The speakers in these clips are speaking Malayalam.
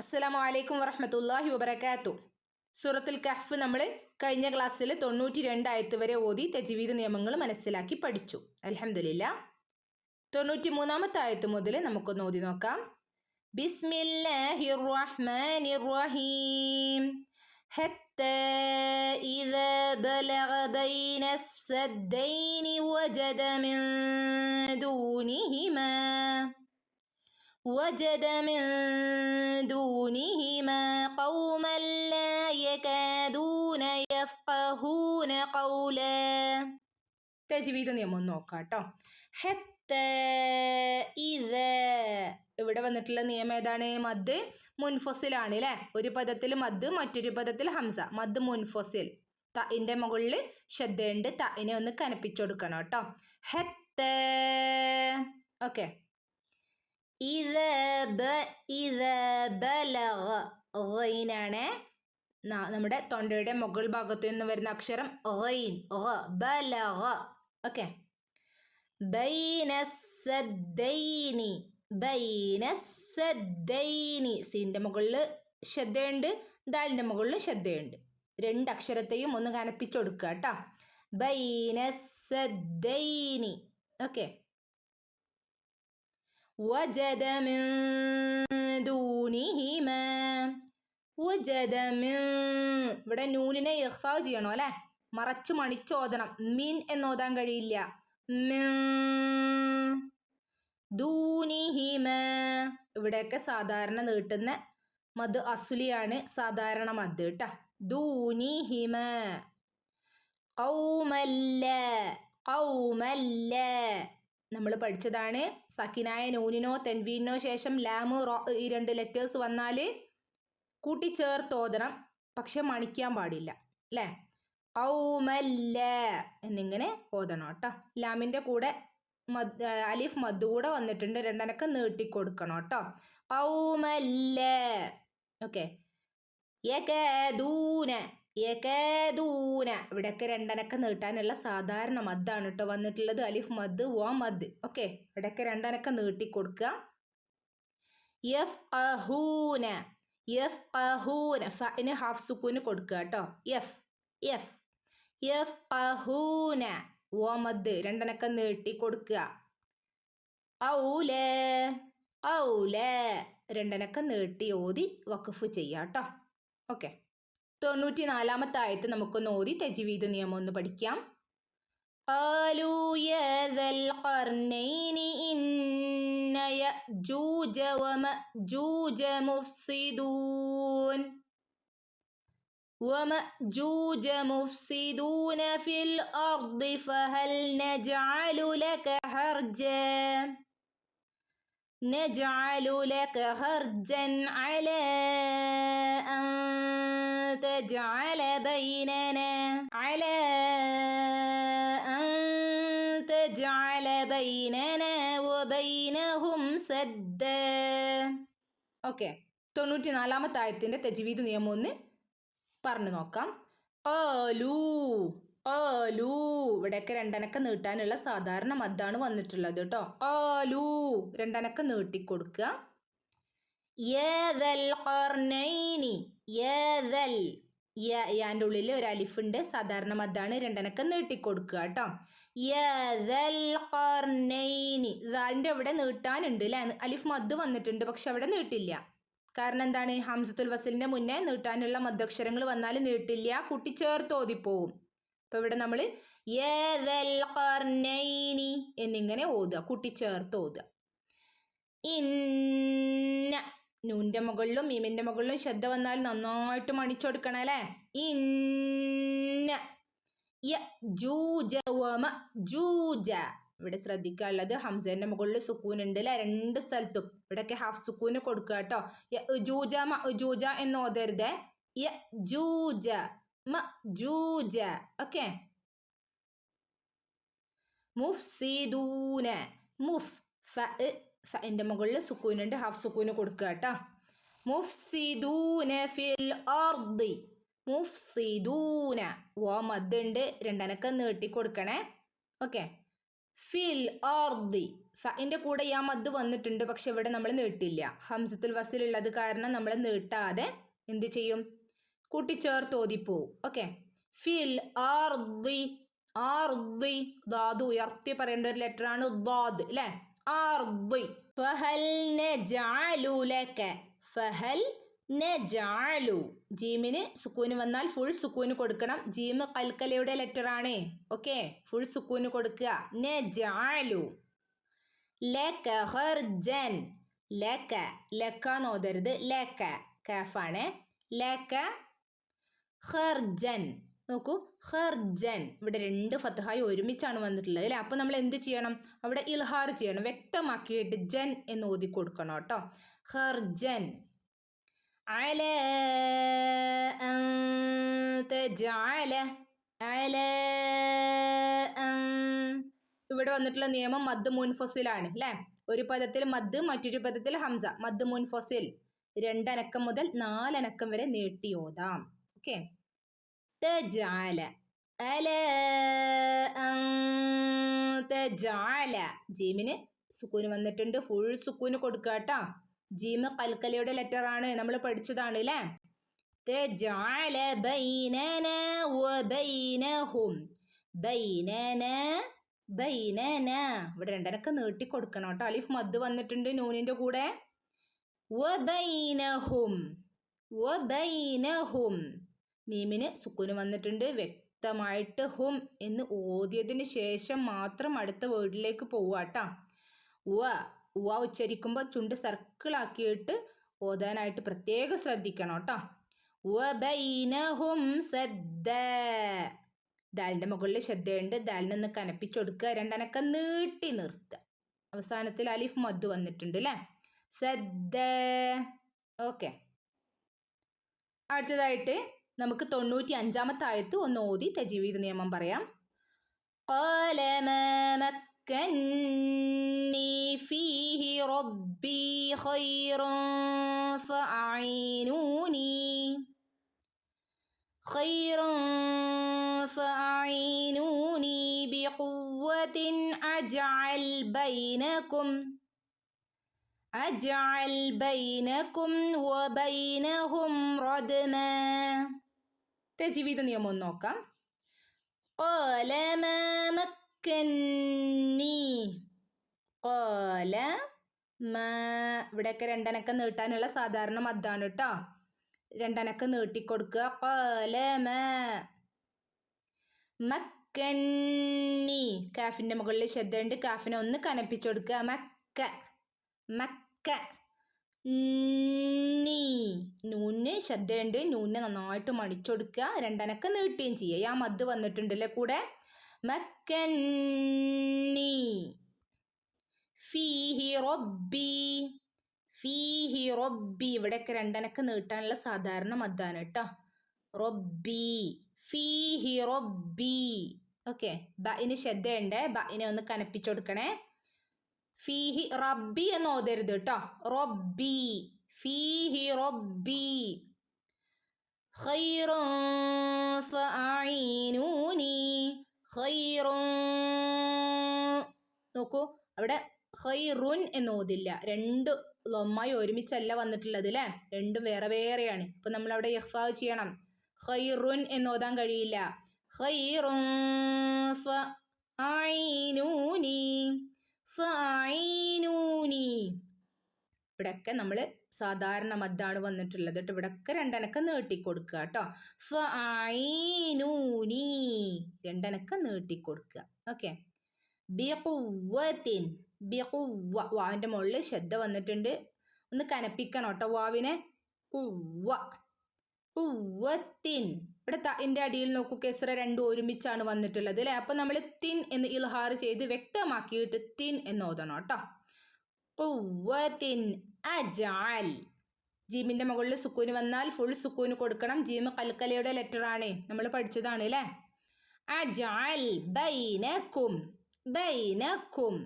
അസ്സലാമു അലൈക്കും വറഹ്മത്തുള്ളാഹി വബറകാതുഹു. സൂറത്തുൽ കഹ്ഫ് നമ്മൾ കഴിഞ്ഞ ക്ലാസ്സിൽ 92 ആയത്ത് വരെ ഓതി തജ്വീദ് നിയമങ്ങൾ മനസ്സിലാക്കി പഠിച്ചു. അൽഹംദുലില്ലാ. 93ാമത്തെ ആയത്ത് മുതൽ നമുക്കൊന്ന് ഓതി നോക്കാം. ബിസ്മില്ലാഹിർ റഹ്മാനിർ റഹീം. ഹത്താ ഇദാ ബലഗ ബൈനസ് സദ്ദൈനി വജദ മിൻ دونهما قوما لا يكادون يفقهون قولا. തജ്വീദ് നിയമം ഒന്ന് നോക്കാം കേട്ടോ. ഹത്താ ഇദാ ഇവിടെ വന്നിട്ടുള്ള നിയമം ഏതാണ്? മദ് മുൻഫസിലാണ് അല്ലേ? ഒരു പദത്തിൽ മദ്, മറ്റൊരു പദത്തിൽ ഹംസ. മദ് മുൻഫസിൽ. തഇന്റെ മുകളിൽ ശബ്ദമുണ്ട്. തഇനെ ഒന്ന് കനപ്പിച്ചു കൊടുക്കണം കേട്ടോ. ഹത്താ. ഓക്കെ. ാണ് നമ്മുടെ തൊണ്ടയുടെ മുകൾ ഭാഗത്തു നിന്ന് വരുന്ന അക്ഷരം ഗൈൻ. ഓക്കെ. ബൈനസ്സദ്ദൈനി. സിന്റെ മുകളിൽ ശ്രദ്ധയുണ്ട്, ദാലിന്റെ മുകളിൽ ശ്രദ്ധയുണ്ട്. രണ്ടക്ഷരത്തെയും ഒന്ന് കനപ്പിച്ചു കൊടുക്കുക കേട്ടോ. ബൈനസ്സദ്ദൈനി. ഓക്കെ. വജദ മിൻ ദൂനിഹിമാ. വജദ മിൻ. ഇവിടെ നൂനിനെ ഇഖ്ഫാ ചെയ്യണോ അല്ലേ? മറച്ചു മണിച്ചോദനം. മിൻ എന്നോതാൻ കഴിയില്ല. മിൻ ദൂനിഹിമാ. ഇവിടെയൊക്കെ സാധാരണ നീട്ടുന്ന മദ് അസ്ലിയാണ്, സാധാരണ മദ് കേട്ടോ. ദൂനിഹിമാ. ഖൗമല്ല നമ്മൾ പഠിച്ചതാണ്. സക്കിനായ നൂനിനോ തെൻവീനോ ശേഷം ലാമ് റോ ഈ രണ്ട് ലെറ്റേഴ്സ് വന്നാൽ കൂട്ടിച്ചേർത്ത് ഓതണം, പക്ഷെ മണിക്കാൻ പാടില്ല അല്ലേ? ഖൗമല്ല എന്നിങ്ങനെ ഓതണം കേട്ടോ. ലാമിൻ്റെ കൂടെ അലിഫ് മദ് കൂടെ വന്നിട്ടുണ്ട്, രണ്ടനക്ക് നീട്ടിക്കൊടുക്കണം കേട്ടോ. ഖൗമല്ല. ഓക്കെ. യകാദൂന. ഇവിടെയൊക്കെ രണ്ടനക്ക നീട്ടാനുള്ള സാധാരണ മദ്ദാണ് കേട്ടോ വന്നിട്ടുള്ളത്. അലിഫ് മദ്, വ മദ്. ഓക്കെ. ഇവിടെയൊക്കെ രണ്ടനക്ക നീട്ടി കൊടുക്കുക. യഫ്ഖഹൂന. ഫഇന് ഹാഫ് സുക്കൂന് കൊടുക്കുക കേട്ടോ. യഫ്ഖഹൂന. വ മദ് രണ്ടനക്ക നീട്ടി കൊടുക്കുക. ഖൗല. രണ്ടനക്ക നീട്ടി ഓതി വഖഫ് ചെയ്യാം കേട്ടോ. ഓക്കെ. 94ാമത്തെ ആയത്ത് നമുക്കൊന്ന് ഓതി തജ്വീദ് നിയമം ഒന്ന് പഠിക്കാം. ഖാലൂ യാ ദൽ ഖർനൈനി ഇന്ന യഅജൂജ വമഅജൂജ മുഫ്സിദൂന ഫിൽ അർദി ഫഹൽ നജഅലു ലക ഹർജൻ അലാ അൻ تجعل بيننا وبينهم سدا. ഓക്കെ. 94ാമത്തെ ആയത്തിന്റെ തജ്വീദ് നിയമം ഒന്ന് പറഞ്ഞു നോക്കാം. ഖാലൂ. ഇവിടെയൊക്കെ രണ്ടനക്ക നീട്ടാനുള്ള സാധാരണ മദ്ദാണ് വന്നിട്ടുള്ളത് കേട്ടോ. ഖാലൂ രണ്ടനക്ക നീട്ടിക്കൊടുക്കുക. യാദൽ ഖർനൈനി. യാന്റെ ഉള്ളിൽ ഒരു അലിഫുണ്ട്, സാധാരണ മദ്ദാണ്, രണ്ടനക്ക നീട്ടിക്കൊടുക്കുക കേട്ടോ. യാദൽ ഖർനൈനി. ദാലിന്റെ അവിടെ നീട്ടാനുണ്ട് അല്ലേ? അലിഫ് മദ് വന്നിട്ടുണ്ട്, പക്ഷെ അവിടെ നീട്ടില്ല. കാരണം എന്താണ്? ഹംസത്തുൽ വസലിന്റെ മുന്നേ നീട്ടാനുള്ള മദ്ദക്ഷരങ്ങൾ വന്നാൽ നീട്ടില്ല, കൂട്ടിച്ചേർത്ത് ഓതിപ്പോവും. അപ്പൊ ഇവിടെ നമ്മൾ യാദൽ ഖർനൈനി എന്നിങ്ങനെ ഓതുക, കൂട്ടിച്ചേർത്ത് ഓതുക. ഇന്ന. നൂന്റെ മുകളിലും മീമിന്റെ മുകളിലും ശബ്ദ വന്നാൽ നന്നായിട്ട് മണിച്ചെടുക്കണം അല്ലേ? ഇന്ന യഅജൂജ വമഅജൂജ. ഇവിടെ ശ്രദ്ധിക്കാനുള്ളത് ഹംസന്റെ മുകളിൽ സുക്കൂൻ ഉണ്ട് അല്ലേ? രണ്ട് സ്ഥലത്തും. ഇവിടെയൊക്കെ ഹാഫ് സുക്കൂന് കൊടുക്കുക കേട്ടോ. യഅജൂജ മഅജൂജ എന്ന് ഓതരുത്. യഅജൂജ മഅജൂജ. ഓക്കെ. മുഫ്സിദൂന. ഫഇന്റെ മുകളിൽ സുക്കൂനുണ്ട്, ഹാഫ് സുക്കൂന് കൊടുക്കുക കേട്ടോ. മുഫ്സിദൂന ഫിൽ അർദി. മുഫ്സിദൂന. വ മദ് ഉണ്ട്, രണ്ടനക്ക നീട്ടി കൊടുക്കണേ. ഓക്കെ. ഫിൽ അർദി. ഫഇന്റെ കൂടെ യാ മദ് വന്നിട്ടുണ്ട്, പക്ഷെ ഇവിടെ നമ്മൾ നീട്ടില്ല. ഹംസത്തുൽ വസ്ൽ ഉള്ളത് കാരണം നമ്മൾ നീട്ടാതെ എന്ത് ചെയ്യും? കൂട്ടിച്ചേർത്ത് ഓതിപ്പോവും. ഓക്കെ. ഫിൽ അർദി. അർദി. ദാദ് ഉയർത്തി പറയേണ്ട ഒരു ലെറ്റർ ആണ് ദാദ്, അല്ലേ? അർദി. ഫഹൽ നജഅലു ലക. ഫഹൽ നജഅലു. ജീമിന് സുക്കൂന് വന്നാൽ ഫുൾ സുക്കൂന് കൊടുക്കണം. ജീം കൽക്കലയുടെ ലെറ്റർ ആണ്. ഓക്കെ, ഫുൾ സുക്കൂന് കൊടുക്കുക. നജഅലു ലക ഖർജൻ. ലക. ലക നോദരുത്, ലക. കാഫാണ്. ലക ഖർജൻ. നോക്കൂ, ഖർജൻ. ഇവിടെ രണ്ട് ഫത്ഹായി ഒരുമിച്ചാണ് വന്നിട്ടുള്ളത്, അല്ലേ? അപ്പോൾ നമ്മൾ എന്ത് ചെയ്യണം? അവിടെ ഇൽഹാർ ചെയ്യണം, വ്യക്തമാക്കിയിട്ട് ജൻ എന്ന് ഓതി കൊടുക്കണം കേട്ടോ. ഖർജൻ. അല അൻ തജഅല. അല അൻ. ഇവിടെ വന്നിട്ടുള്ള നിയമം മദ് മുൻഫസിലാണ്, അല്ലേ? ഒരു പദത്തിൽ മദ്, മറ്റൊരു പദത്തിൽ ഹംസ. മദ് മുൻഫസിൽ 2 അനക്കം മുതൽ 4 അനക്കം വരെ നീട്ടി ഓതാം. ഓക്കെ. തജഅല. അല അൻ തജഅല. ജീമിന് സുക്കൂന് വന്നിട്ടുണ്ട്, ഫുൾ സുക്കൂന് കൊടുക്കുക കേട്ടോ. ജീം കൽക്കലയുടെ ലെറ്റർ ആണ്, നമ്മൾ പഠിച്ചതാണ്, അല്ലേ? തജഅല ബൈനന വബൈനഹും. ബൈനന. ബൈനന. ഇവിടെ 2 അനക്കം നീട്ടി കൊടുക്കണം കേട്ടോ. അലിഫ് മദ് വന്നിട്ടുണ്ട് നൂനിന്റെ കൂടെ. വബൈനഹും. വബൈനഹും. മീമിന് സുക്കൂന് വന്നിട്ടുണ്ട്. വ്യക്തമായിട്ട് ഹും എന്ന് ഓതിയതിന് ശേഷം മാത്രം അടുത്ത വേർഡിലേക്ക് പോവാട്ടോ. വ ഉച്ചരിക്കുമ്പോൾ ചുണ്ട് സർക്കിളാക്കിയിട്ട് ഓതാനായിട്ട് പ്രത്യേകം ശ്രദ്ധിക്കണം കേട്ടോ. വബൈനഹും സദ്ദ. ദാലിൻ്റെ മുകളിൽ ശ്രദ്ധയുണ്ട്. ദാലിനൊന്ന് കനപ്പിച്ചൊടുക്കുക, 2 അനക്കം നീട്ടി നിർത്തുക. അവസാനത്തിൽ അലിഫ് മദ് വന്നിട്ടുണ്ട്, അല്ലേ? സദ്ദ. ഓക്കെ. അടുത്തതായിട്ട് നമുക്ക് 95-ാമത്തെ ആയത്ത് ഒന്ന് ഓതി തജ്വീദ് നിയമം പറയാം. ഖാല മാ മക്കന്നി ഫീഹി റബ്ബി ഖൈറൻ ഫഅഈനൂനി. ഖൈറൻ ഫഅഈനൂനി ബിഖുവ്വത്തിൻ അജ്അൽ ബൈനകും. അജ്അൽ ബൈനകും വബൈനഹും റദ്മ. തജ്വീദ് നിയമം ഒന്ന് നോക്കാം. ഖാല മാ മക്കന്നി. ഖാല മാ. ഇവിടെയൊക്കെ 2 അനക്കം നീട്ടാനുള്ള സാധാരണ മദ്ദാണ് കേട്ടോ. 2 അനക്കം നീട്ടിക്കൊടുക്കുക. ഖാല മാ മക്കന്നി. കാഫിൻ്റെ മുകളിൽ ശ്രദ്ധയുണ്ട്, കാഫിനെ ഒന്ന് കനപ്പിച്ചെടുക്കുക. മക്ക. മക്ക. നീ. നൂന് ശ്രദ്ധയുണ്ട്, നൂനെ നന്നായിട്ട് മണിച്ചെടുക്കുക. 2 അനക്കം നീട്ടുകയും ചെയ്യുക. ആ മദ് വന്നിട്ടുണ്ടല്ലേ കൂടെ. മക്കന്നി ഫീഹി റബ്ബി. ഫീഹി റബ്ബി. ഇവിടെയൊക്കെ 2 അനക്കം നീട്ടാനുള്ള സാധാരണ മദ്ദാണ് കേട്ടോ. റബ്ബി. ഫീഹി റബ്ബി. ഓക്കെ. ബഇന് ശ്രദ്ധയുണ്ട്, ബഇനെ ഒന്ന് കനപ്പിച്ചെടുക്കണേ. ഫീഹി റബ്ബി എന്ന് ഓതരുത് കേട്ടോ. റബ്ബി. ഫീഹി റബ്ബി. ഖൈറൻ ഫഅഈനൂനി. ഖൈറൻ. നോക്കൂ, അവിടെ ഖൈറുൻ എന്ന് ഓതില്ല. 2 ലൊമ്മായി ഒരുമിച്ചല്ല വന്നിട്ടുള്ളത്, അല്ലേ? 2 വേറെ വേറെയാണ്. അപ്പൊ നമ്മൾ അവിടെ ഇഖ്ഫാ ചെയ്യണം. ഖൈറുൻ എന്ന് ഓതാൻ കഴിയില്ല. ഖൈറുൻ ഫഅഈനൂനി. ഫഅഈനൂനി. ഇവിടെയൊക്കെ നമ്മൾ സാധാരണ മദ്ദാണ് വന്നിട്ടുള്ളത് കേട്ടോ. ഇവിടെയൊക്കെ 2 അനക്കം നീട്ടിക്കൊടുക്കുക കേട്ടോ. ഫഅഈനൂനി. 2 അനക്കം നീട്ടിക്കൊടുക്കുക. ഓക്കെ. ബിഖുവ്വത്തിൻ. ബിഖുവ്വ. വാവിൻ്റെ മുകളിൽ ശ്രദ്ധ വന്നിട്ടുണ്ട്, ഒന്ന് കനപ്പിക്കണം കേട്ടോ വാവിനെ. ഖുവ്വ. ഖുവ്വത്തിൻ. ഇവിടെ തഇൻ്റെ അടിയിൽ നോക്കൂ, കെസ്റ 2 ഒരുമിച്ചാണ് വന്നിട്ടുള്ളത്, അല്ലേ? അപ്പം നമ്മൾ തിൻ എന്ന് ഇൽഹാർ ചെയ്ത് വ്യക്തമാക്കിയിട്ട് തിൻ എന്ന് ഓതണം കേട്ടോ. ഖുവ്വത്തിൻ അജ്അൽ. ജീമിൻ്റെ മുകളിൽ സുക്കൂന് വന്നാൽ ഫുൾ സുക്കൂന് കൊടുക്കണം. ജീം കൽക്കലയുടെ ലെറ്റർ ആണ്, നമ്മൾ പഠിച്ചതാണ്, അല്ലേ? അജ്അൽ ബൈനകും. ബൈനകും.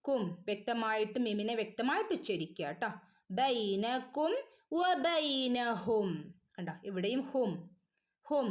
കും വ്യക്തമായിട്ട് മീമിനെ വ്യക്തമായിട്ട് ഉച്ചരിക്കുക കേട്ടോ. ബൈനകും വബൈനഹും. കണ്ടോ, ഇവിടെയും ഹും, ഹും,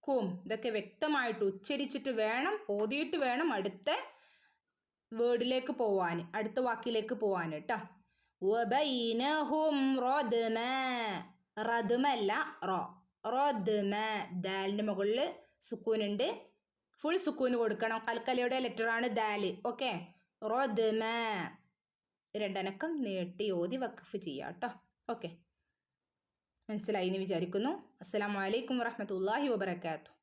കും. ഇതൊക്കെ വ്യക്തമായിട്ട് ഉച്ചരിച്ചിട്ട് വേണം, ഓതിയിട്ട് വേണം അടുത്ത വേർഡിലേക്ക് പോവാൻ, അടുത്ത വാക്കിലേക്ക് പോവാൻ കേട്ടോ. വബൈനഹും റദ്മ, റദ്മല്ല റോ, റദ്മ. ദാലിൻ്റെ മുകളിൽ സുക്കൂനുണ്ട്, ഫുൾ സുക്കൂന് കൊടുക്കണം. കൽക്കലയുടെ ലെറ്ററാണ് ദാല്. ഓക്കെ, റദ്മ. രണ്ടനക്കം നീട്ടി ഓതി വഖഫ് ചെയ്യാം കേട്ടോ. ഓക്കെ, മനസ്സിലായി എന്ന് വിചാരിക്കുന്നു. അസ്സലാമു അലൈക്കും വറഹ്മത്തുള്ളാഹി വബറകാതുഹു.